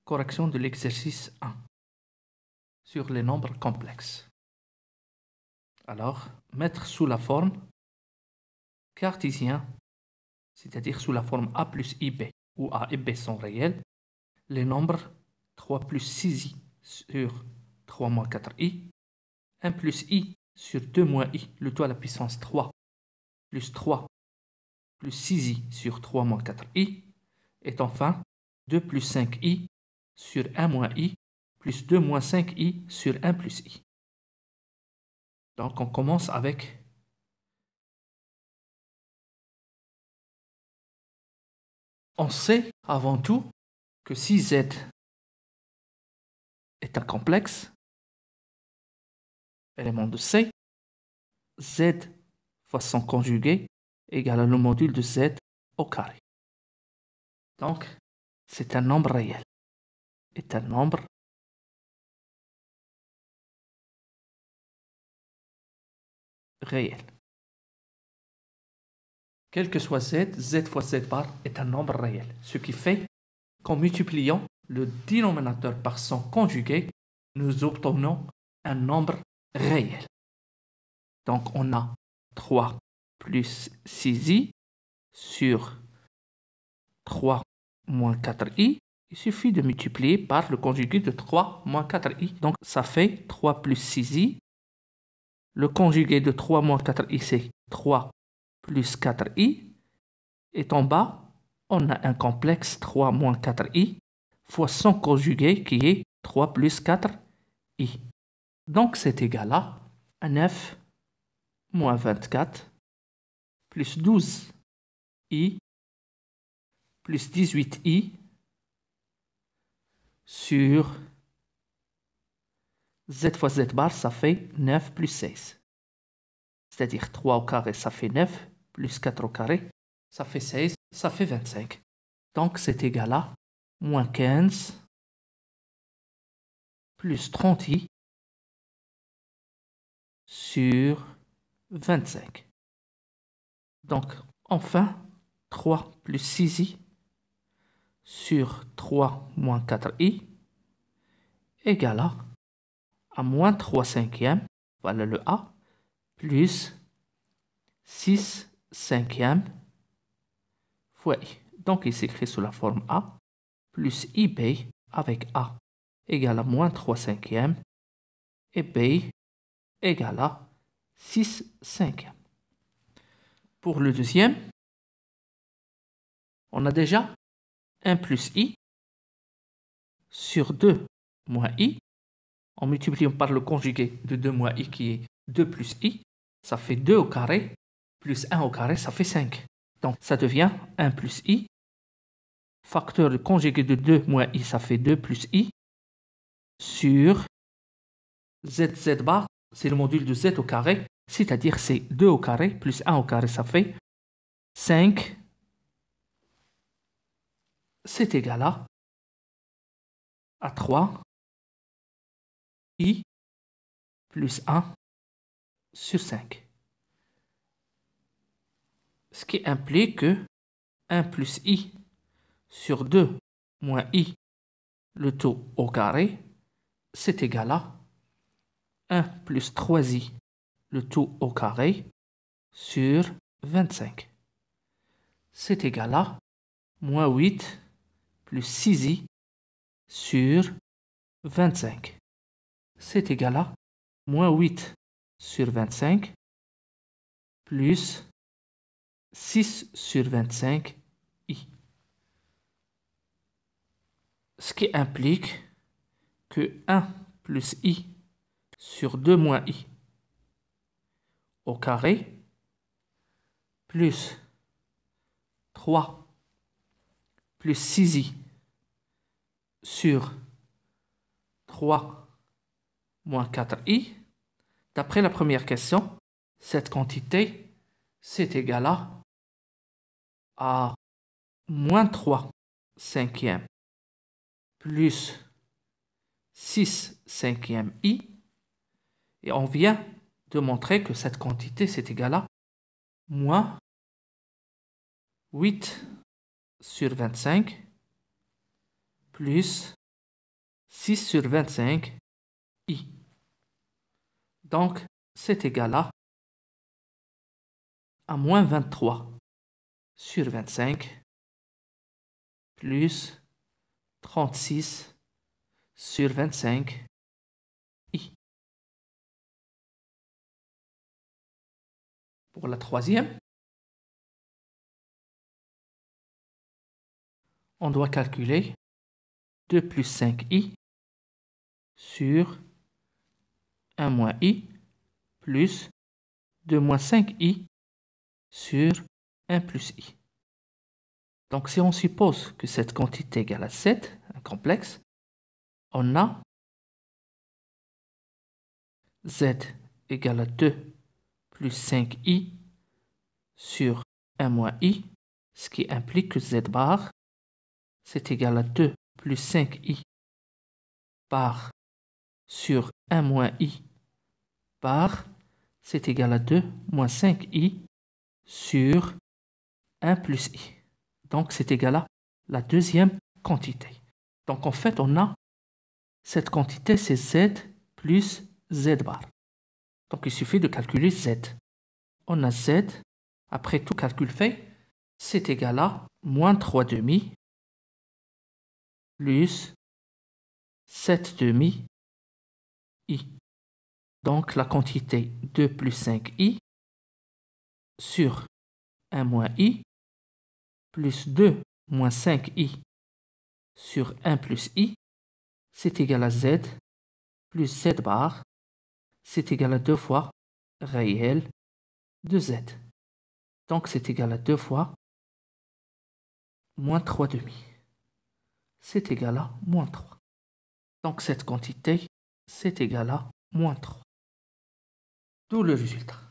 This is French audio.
Correction de l'exercice 1 sur les nombres complexes. Alors, mettre sous la forme cartésien, c'est-à-dire sous la forme a plus ib, où a et b sont réels, les nombres 3 plus 6i sur 3 moins 4i, 1 plus i sur 2 moins i, le tout à la puissance 3, plus 3 plus 6i sur 3 moins 4i, et enfin 2 plus 5i sur 1 moins i, plus 2 moins 5i sur 1 plus i. Donc on commence avec on sait avant tout que si z est un complexe, élément de C, z fois son conjugué égale le module de z au carré. Donc, c'est un nombre réel. Est un nombre réel. Quel que soit z, z fois z bar est un nombre réel. Ce qui fait qu'en multipliant le dénominateur par son conjugué, nous obtenons un nombre réel. Donc, on a 3 plus 6i sur 3 moins 4i. Il suffit de multiplier par le conjugué de 3 moins 4i. Donc, ça fait 3 plus 6i. Le conjugué de 3 moins 4i, c'est 3 plus 4i. Et en bas, on a un complexe 3 moins 4i fois son conjugué qui est 3 plus 4i. Donc, c'est égal à 9 moins 24 plus 12i plus 18i sur z fois z bar, ça fait 9 plus 16. C'est-à-dire 3 au carré, ça fait 9, plus 4 au carré, ça fait 16, ça fait 25. Donc c'est égal à moins 15 plus 30i sur 25. Donc enfin, 3 plus 6i sur 3 moins 4i égale à moins 3 cinquièmes, voilà le A, plus 6 cinquièmes fois i. Donc il s'écrit sous la forme A plus ib avec A égale à moins 3 cinquièmes et b égale à 6 cinquièmes. Pour le deuxième, on a déjà 1 plus i sur 2 moins i. En multipliant par le conjugué de 2 moins i qui est 2 plus i, ça fait 2 au carré, plus 1 au carré, ça fait 5. Donc ça devient 1 plus i. Facteur de conjugué de 2 moins i, ça fait 2 plus i. Sur z bar, c'est le module de z au carré, c'est-à-dire c'est 2 au carré plus 1 au carré, ça fait 5. C'est égal à 3 i plus 1 sur 5. Ce qui implique que 1 plus i sur 2 moins i, le tout au carré, c'est égal à 1 plus 3i, le tout au carré, sur 25. C'est égal à moins 8 plus 6i sur 25. C'est égal à moins 8 sur 25 plus 6 sur 25i. Ce qui implique que 1 plus i sur 2 moins i au carré plus 3 plus 6i sur 3 moins 4i. D'après la première question, cette quantité, c'est égal à moins 3 cinquièmes plus 6 cinquièmes i. Et on vient de montrer que cette quantité, c'est égal à moins 8 sur 25 plus 6 sur 25 i. Donc, c'est égal à moins 23 sur 25 plus 36 sur 25 i. Pour la troisième, on doit calculer 2 plus 5i sur 1 moins i plus 2 moins 5i sur 1 plus i. Donc, si on suppose que cette quantité est égale à 7, un complexe, on a z égale à 2 plus 5i sur 1 moins i, ce qui implique que z bar, c'est égal à 2 plus 5i par sur 1 moins i par, c'est égal à 2 moins 5i sur 1 plus i. Donc, c'est égal à la deuxième quantité. Donc, en fait, on a cette quantité, c'est z plus z bar. Donc, il suffit de calculer z. On a z, après tout calcul fait, c'est égal à moins 3 demi plus 7 demi i. Donc, la quantité 2 plus 5i sur 1 moins i plus 2 moins 5i sur 1 plus i, c'est égal à z plus z bar, c'est égal à 2 fois réel de z. Donc, c'est égal à 2 fois moins 3 demi. C'est égal à moins 3. Donc, cette quantité, c'est égal à moins 3. D'où le résultat.